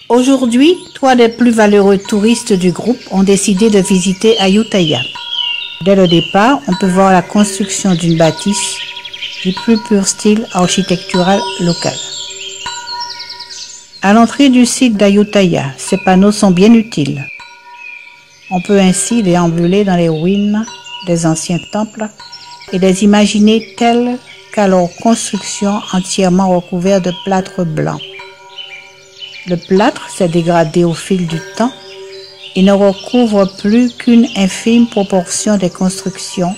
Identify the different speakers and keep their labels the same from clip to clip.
Speaker 1: Aujourd'hui, 3 des plus valeureux touristes du groupe ont décidé de visiter Ayutthaya. Dès le départ, on peut voir la construction d'une bâtisse du plus pur style architectural local. À l'entrée du site d'Ayutthaya, ces panneaux sont bien utiles. On peut ainsi déambuler dans les ruines des anciens temples et les imaginer tels qu'à leur construction entièrement recouverts de plâtre blanc. Le plâtre s'est dégradé au fil du temps et ne recouvre plus qu'une infime proportion des constructions,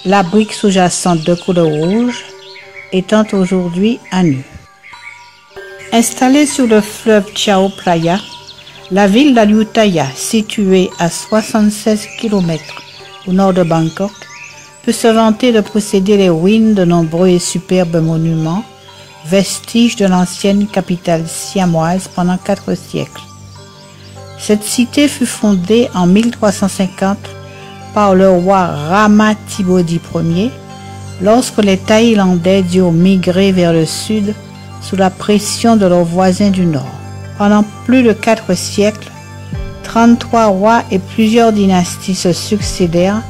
Speaker 1: la brique sous-jacente de couleur rouge étant aujourd'hui à nu. Installée sur le fleuve Chao Phraya, la ville d'Ayutthaya, située à 76 km au nord de Bangkok, peut se vanter de posséder les ruines de nombreux et superbes monuments, vestiges de l'ancienne capitale siamoise pendant 4 siècles. Cette cité fut fondée en 1350 par le roi Ramathibodi Ier lorsque les Thaïlandais durent migrer vers le sud sous la pression de leurs voisins du nord. Pendant plus de 4 siècles, 33 rois et plusieurs dynasties se succédèrent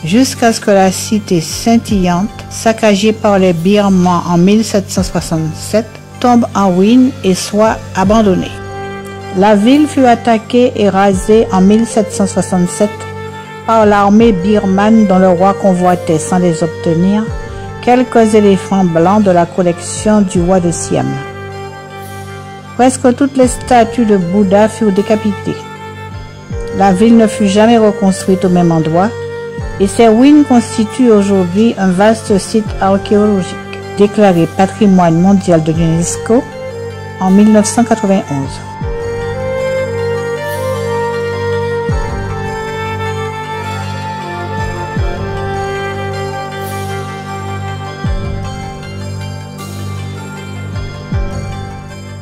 Speaker 1: jusqu'à ce que la cité scintillante, saccagée par les Birmans en 1767, tombe en ruine et soit abandonnée. La ville fut attaquée et rasée en 1767 par l'armée birmane dont le roi convoitait sans les obtenir quelques éléphants blancs de la collection du roi de Siam. Presque toutes les statues de Bouddha furent décapitées. La ville ne fut jamais reconstruite au même endroit et ses ruines constituent aujourd'hui un vaste site archéologique, déclaré patrimoine mondial de l'UNESCO en 1991.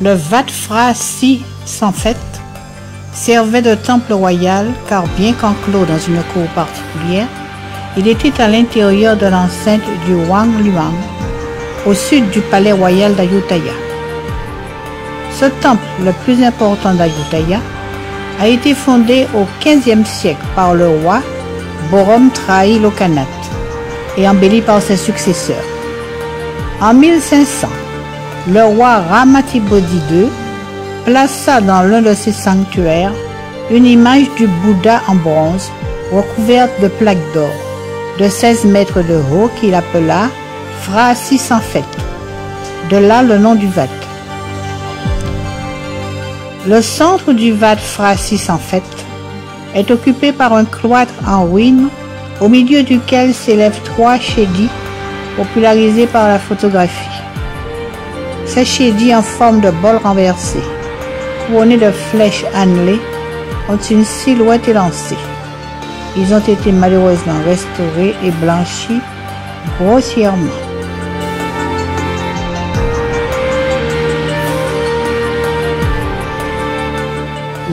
Speaker 1: Le Wat Phra Siphamphet servait de temple royal car bien qu'enclos dans une cour particulière, il était à l'intérieur de l'enceinte du Wat Luang, au sud du palais royal d'Ayutthaya. Ce temple, le plus important d'Ayutthaya, a été fondé au XVe siècle par le roi Borom Trahi Lokanath et embelli par ses successeurs. En 1500, le roi Ramathibodi II plaça dans l'un de ses sanctuaires une image du Bouddha en bronze recouverte de plaques d'or de 16 mètres de haut qu'il appela Phra Siphamphet, de là le nom du Wat. Le centre du Wat Phra Siphamphet est occupé par un cloître en ruine au milieu duquel s'élèvent 3 chédis popularisés par la photographie. Ces chédis en forme de bol renversé, couronnés de flèches annelées, ont une silhouette élancée. Ils ont été malheureusement restaurés et blanchis grossièrement.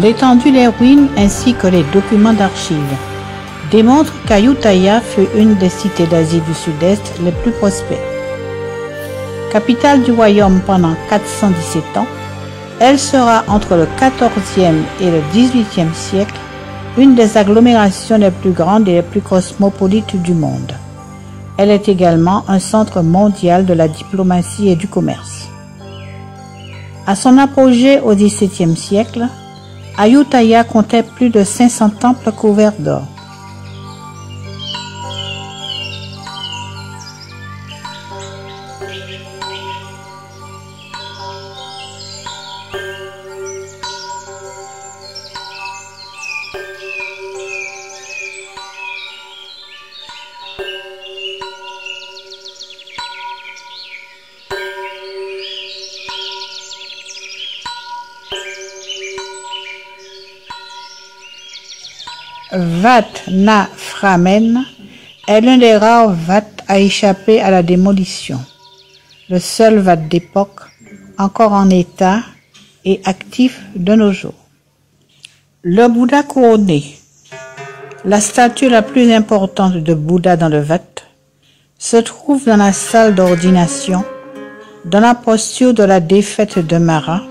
Speaker 1: L'étendue des ruines ainsi que les documents d'archives démontrent qu'Ayutthaya fut une des cités d'Asie du Sud-Est les plus prospères. Capitale du royaume pendant 417 ans, elle sera entre le XIVe et le XVIIIe siècle une des agglomérations les plus grandes et les plus cosmopolites du monde. Elle est également un centre mondial de la diplomatie et du commerce. À son apogée au XVIIe siècle, Ayutthaya comptait plus de 500 temples couverts d'or. Wat Phra Men est l'un des rares Vats à échapper à la démolition, le seul Vat d'époque encore en état et actif de nos jours. Le Bouddha couronné, la statue la plus importante de Bouddha dans le Vat, se trouve dans la salle d'ordination, dans la posture de la défaite de Mara,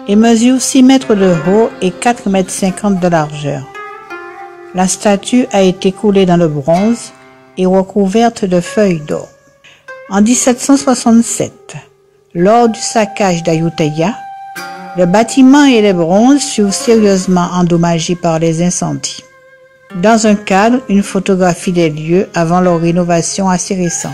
Speaker 1: et mesure 6 mètres de haut et 4,50 mètres de largeur. La statue a été coulée dans le bronze et recouverte de feuilles d'or. En 1767, lors du saccage d'Ayutthaya, le bâtiment et les bronzes furent sérieusement endommagés par les incendies. Dans un cadre, une photographie des lieux avant leur rénovation assez récente.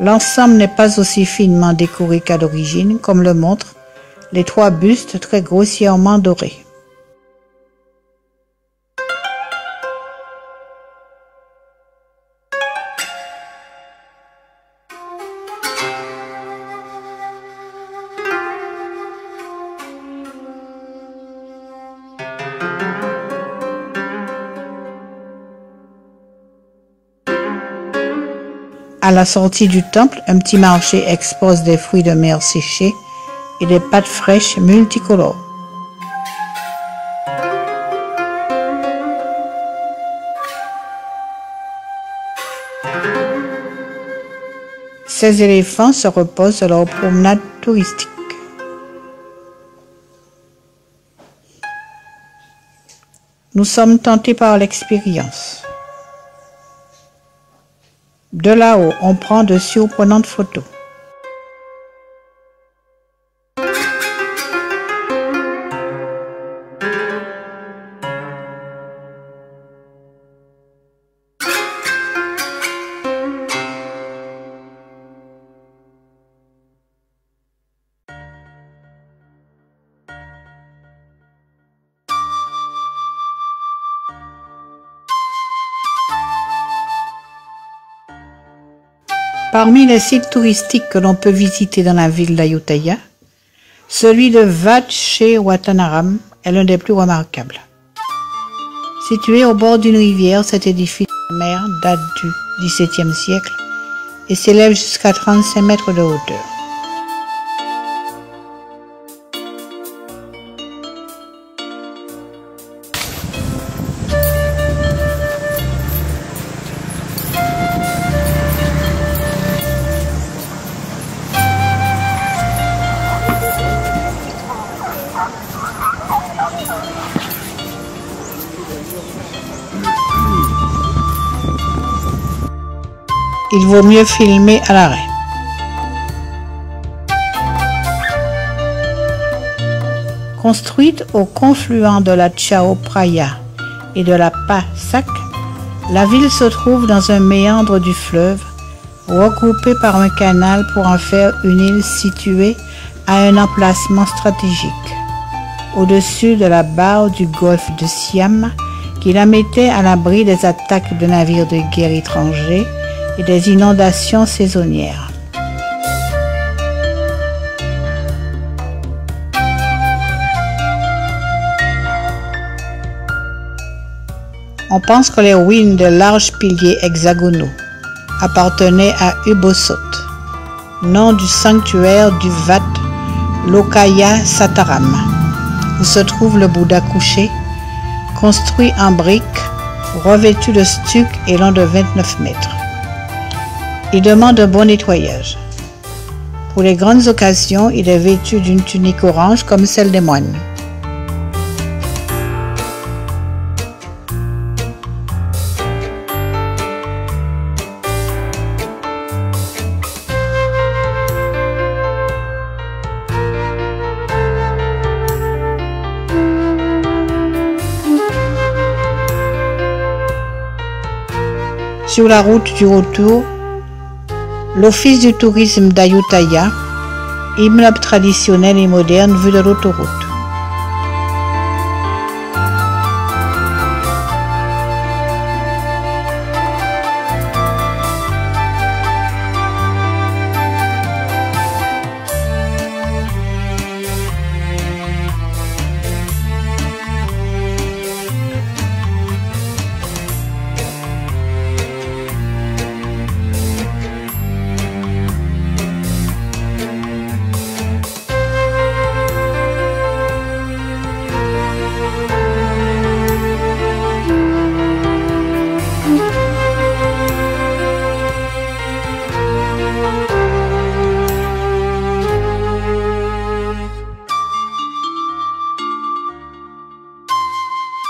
Speaker 1: L'ensemble n'est pas aussi finement décoré qu'à l'origine, comme le montrent les 3 bustes très grossièrement dorés. À la sortie du temple, un petit marché expose des fruits de mer séchés et des pâtes fraîches multicolores. Ces éléphants se reposent sur leur promenade touristique. Nous sommes tentés par l'expérience. De là-haut, on prend de surprenantes photos. Parmi les sites touristiques que l'on peut visiter dans la ville d'Ayutthaya, celui de Wat Shewatanaram est l'un des plus remarquables. Situé au bord d'une rivière, cet édifice de mer date du XVIIe siècle et s'élève jusqu'à 35 mètres de hauteur. Il vaut mieux filmer à l'arrêt. Construite au confluent de la Chao Phraya et de la Pa-Sak, la ville se trouve dans un méandre du fleuve, regroupé par un canal pour en faire une île située à un emplacement stratégique, au-dessus de la barre du golfe de Siam, qui la mettait à l'abri des attaques de navires de guerre étrangers et des inondations saisonnières. On pense que les ruines de larges piliers hexagonaux appartenaient à Ubosot, nom du sanctuaire du Wat Lokaya Sataram, où se trouve le Bouddha couché, construit en briques, revêtu de stuc et long de 29 mètres. Il demande un bon nettoyage. Pour les grandes occasions, il est vêtu d'une tunique orange comme celle des moines. Sur la route du retour, l'Office du tourisme d'Ayutthaya, immeuble traditionnel et moderne vu de l'autoroute.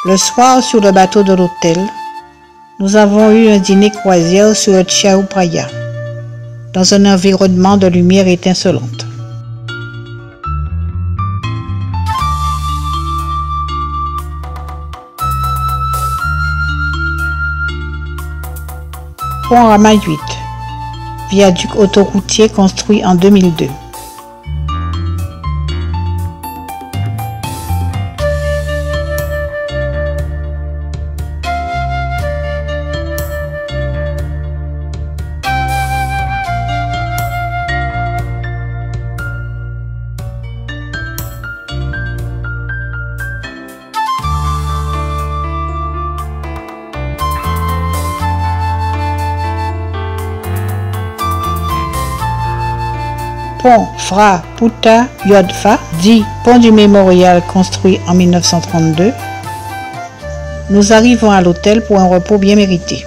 Speaker 1: Le soir, sur le bateau de l'hôtel, nous avons eu un dîner croisière sur le Chao Phraya, dans un environnement de lumière étincelante. Pont Rama 8, viaduc autoroutier construit en 2002. Pont Phra Phutta Yodfa, dit pont du mémorial construit en 1932. Nous arrivons à l'hôtel pour un repos bien mérité.